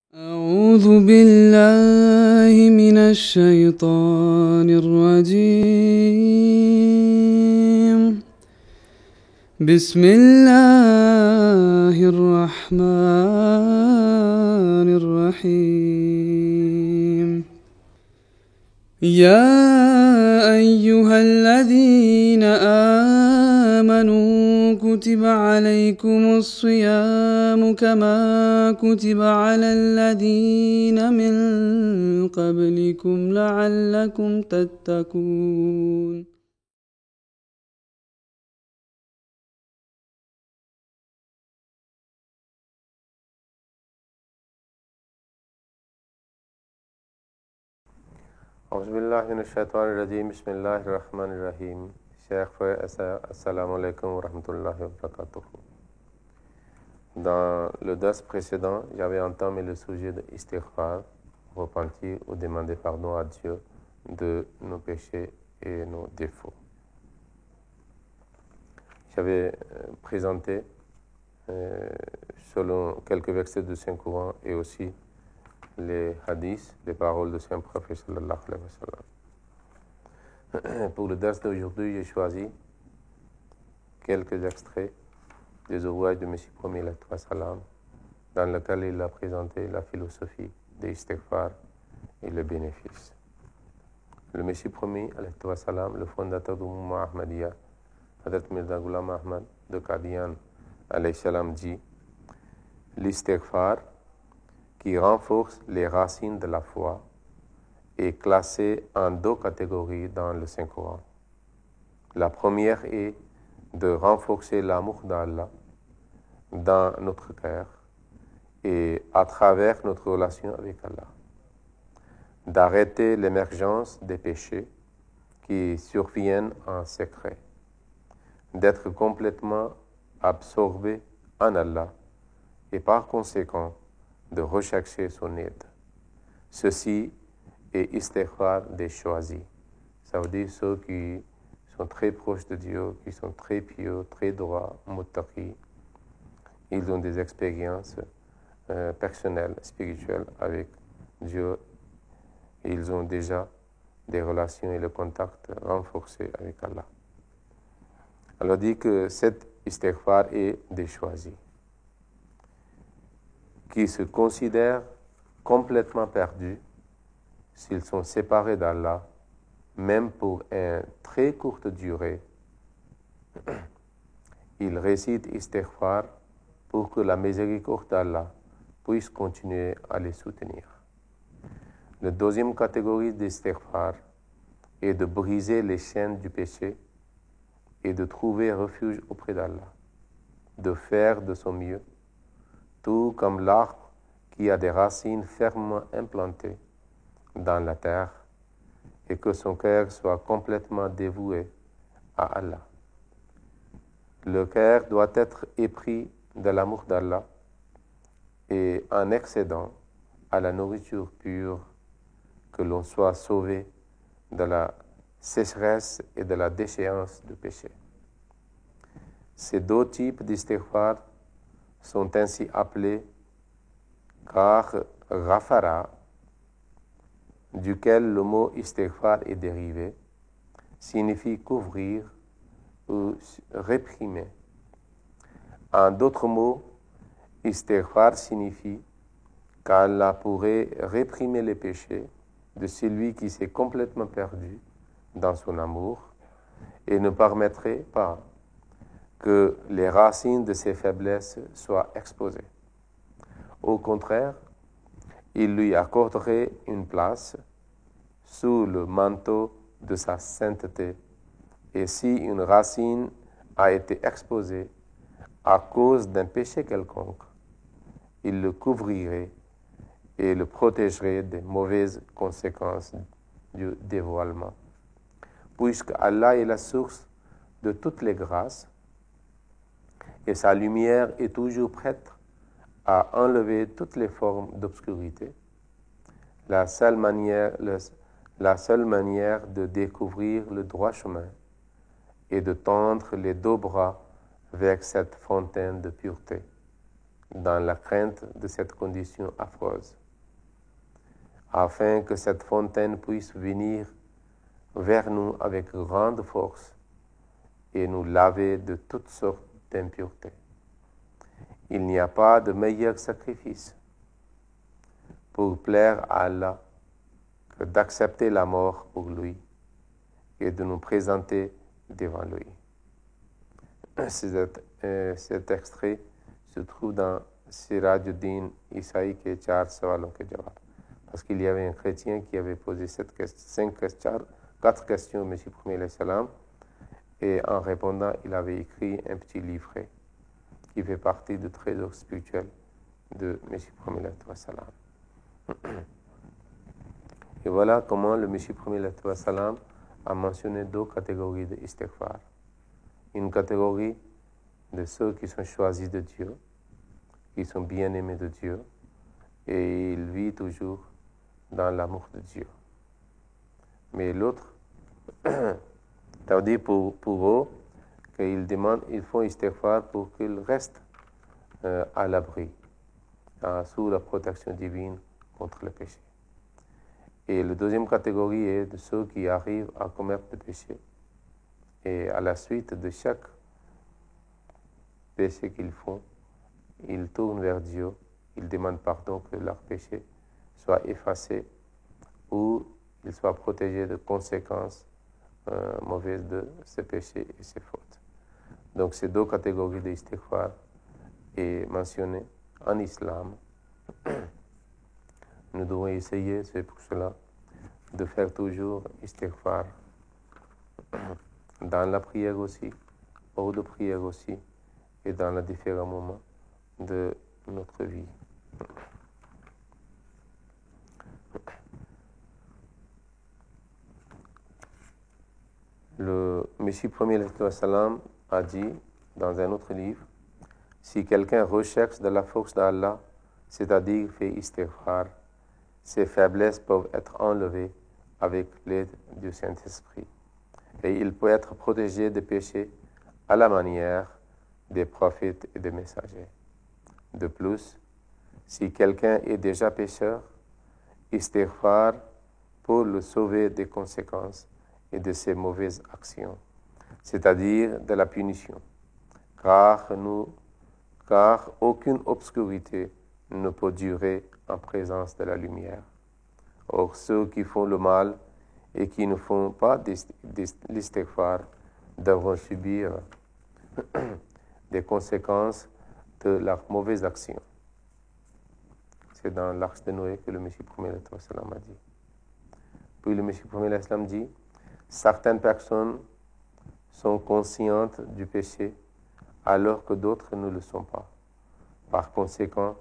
أعوذ بالله من الشيطان الرجيم بسم الله الرحمن الرحيم يا أيها الذين آمنوا كتب عليكم الصيام كما كتب على الذين من قبلكم لعلكم تتقون Auzubillahiminesh-shaytanir-rajim. Bismillahir-rahmanir-rahim. Chers frères, assalamu alaikum wa rahmatullahi wa barakatuh. Dans le dars précédent, j'avais entamé le sujet de istighfar, repentir ou demander pardon à Dieu de nos péchés et nos défauts. J'avais présenté, selon quelques versets du Saint-Coran et aussi les hadiths, les paroles du Saint-Prophète sallallahu alayhi wa sallam. Pour le dars d'aujourd'hui, j'ai choisi quelques extraits des ouvrages de M. Promis alayhi wa sallam, dans lequel il a présenté la philosophie de l'istighfar et les bénéfices. Le M. Promis alayhi wa sallam, le fondateur du mouvement Ahmadiyya, Hazrat Mirza Ghulam Ahmad de Qadian alayhi salam, dit l'istighfar qui renforce les racines de la foi est classé en deux catégories dans le Saint-Coran. La première est de renforcer l'amour d'Allah dans notre cœur et à travers notre relation avec Allah, d'arrêter l'émergence des péchés qui surviennent en secret, d'être complètement absorbé en Allah et par conséquent de rechercher son aide. Ceci est istighfar des choisis. Ça veut dire ceux qui sont très proches de Dieu, qui sont très pieux, très droits, muttaqis. Ils ont des expériences personnelles, spirituelles avec Dieu. Ils ont déjà des relations et le contact renforcés avec Allah. Alors dit que cet istighfar est des choisis, qui se considèrent complètement perdus s'ils sont séparés d'Allah, même pour une très courte durée. Ils récitent istighfar pour que la miséricorde d'Allah puisse continuer à les soutenir. La deuxième catégorie d'istighfar est de briser les chaînes du péché et de trouver refuge auprès d'Allah, de faire de son mieux, tout comme l'arbre qui a des racines fermement implantées dans la terre et que son cœur soit complètement dévoué à Allah. Le cœur doit être épris de l'amour d'Allah et en excédant à la nourriture pure, que l'on soit sauvé de la sécheresse et de la déchéance du péché. Ces deux types d'istighfar sont ainsi appelés car Ghafara, duquel le mot istighfar est dérivé, signifie couvrir ou réprimer. En d'autres mots, istighfar signifie qu'Allah pourrait réprimer les péchés de celui qui s'est complètement perdu dans son amour et ne permettrait pas que les racines de ses faiblesses soient exposées. Au contraire, il lui accorderait une place sous le manteau de sa sainteté. Et si une racine a été exposée à cause d'un péché quelconque, il le couvrirait et le protégerait des mauvaises conséquences du dévoilement. Puisque Allah est la source de toutes les grâces et sa lumière est toujours prête à enlever toutes les formes d'obscurité, la seule manière de découvrir le droit chemin est de tendre les deux bras vers cette fontaine de pureté dans la crainte de cette condition affreuse, afin que cette fontaine puisse venir vers nous avec grande force et nous laver de toutes sortes d'impuretés. Il n'y a pas de meilleur sacrifice pour plaire à Allah que d'accepter la mort pour lui et de nous présenter devant lui. Cet extrait se trouve dans Sirajuddin Isaï के 4 सवालों के जवाब. Parce qu'il y avait un chrétien qui avait posé 4 questions au Messie premier salam, et en répondant, il avait écrit un petit livret qui fait partie du trésor spirituel de Messie premier salam. Et voilà comment le Messie premier salam a mentionné 2 catégories de istighfar. Une catégorie de ceux qui sont choisis de Dieu, qui sont bien-aimés de Dieu, et ils vivent toujours dans l'amour de Dieu. Mais l'autre, ça veut dire pour eux ils font istighfar pour qu'ils restent à l'abri, sous la protection divine contre le péché. Et la deuxième catégorie est de ceux qui arrivent à commettre le péché. Et à la suite de chaque péché qu'ils font, ils tournent vers Dieu, ils demandent pardon que leur péché soit effacé ou ils soient protégés de conséquences mauvaises de ces péchés et ces fautes. Donc ces 2 catégories d'istighfar est mentionnées en islam. Nous devons essayer, c'est pour cela, de faire toujours istighfar dans la prière aussi, hors de prière aussi, et dans les différents moments de notre vie. Le Messie premier salam a dit dans un autre livre, si quelqu'un recherche de la force d'Allah, c'est-à-dire fait istighfar, ses faiblesses peuvent être enlevées avec l'aide du Saint-Esprit. Et il peut être protégé des péchés à la manière des prophètes et des messagers. De plus, si quelqu'un est déjà pécheur, istighfar pour le sauver des conséquences et de ses mauvaises actions, c'est-à-dire de la punition, car aucune obscurité ne peut durer en présence de la lumière. Or, ceux qui font le mal et qui ne font pas l'istighfar devront subir des conséquences de leurs mauvaises actions. C'est dans l'arche de Noé que le Messie premier a dit. Puis le Messie premier dit, certaines personnes sont conscientes du péché alors que d'autres ne le sont pas. Par conséquent,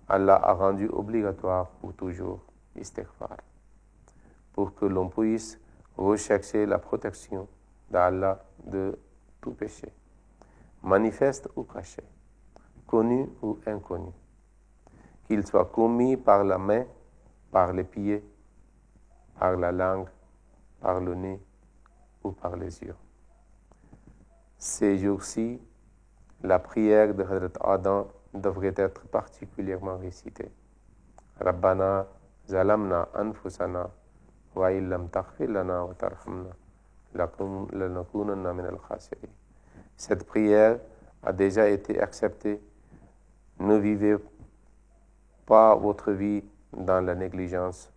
Allah a rendu obligatoire pour toujours l'istighfar, pour que l'on puisse rechercher la protection d'Allah de tout péché, manifeste ou caché, connu ou inconnu, qu'il soit commis par la main, par les pieds, par la langue, par le nez ou par les yeux. Ces jours-ci, la prière de Hazrat Adam devrait être particulièrement récitée. Rabbana zalamna anfusana wa illam taghfir lana wa tarhamna lanakunanna min al-khasirin. Cette prière a déjà été acceptée. Ne vivez pas votre vie dans la négligence.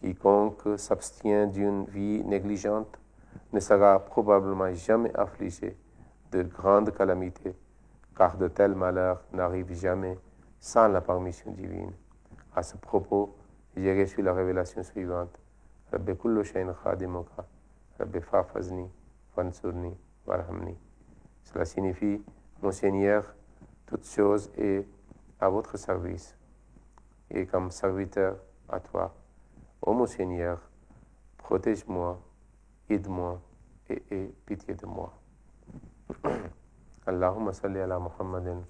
Quiconque s'abstient d'une vie négligente ne sera probablement jamais affligé de grandes calamités, car de tels malheurs n'arrivent jamais sans la permission divine. À ce propos, j'ai reçu la révélation suivante. Rabbi kullu shayin khadimuka, Rabbi fafazni, fansurni, warhamni. Cela signifie, mon Seigneur, toute chose est à votre service, et comme serviteur à toi. Ô mon Seigneur, protège-moi, aide-moi et aie pitié de moi. Allahumma salli ala Muhammadin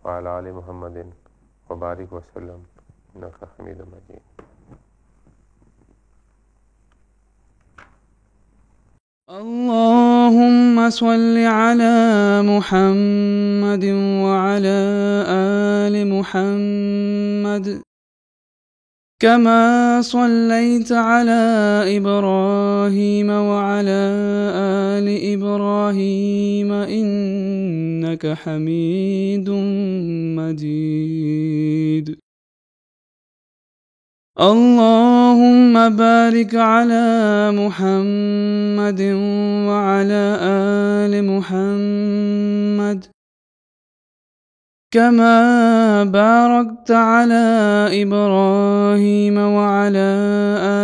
wa ala ali Muhammadin wa barik wa sallam innaka hamidun majid. الله اللهم صل على محمد وعلى آل محمد كما صليت على إبراهيم وعلى آل إبراهيم إنك حميد مجيد. اللهم بارك على محمد وعلى آل محمد كما باركت على إبراهيم وعلى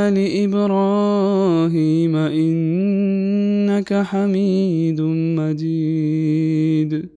آل إبراهيم إنك حميد مجيد.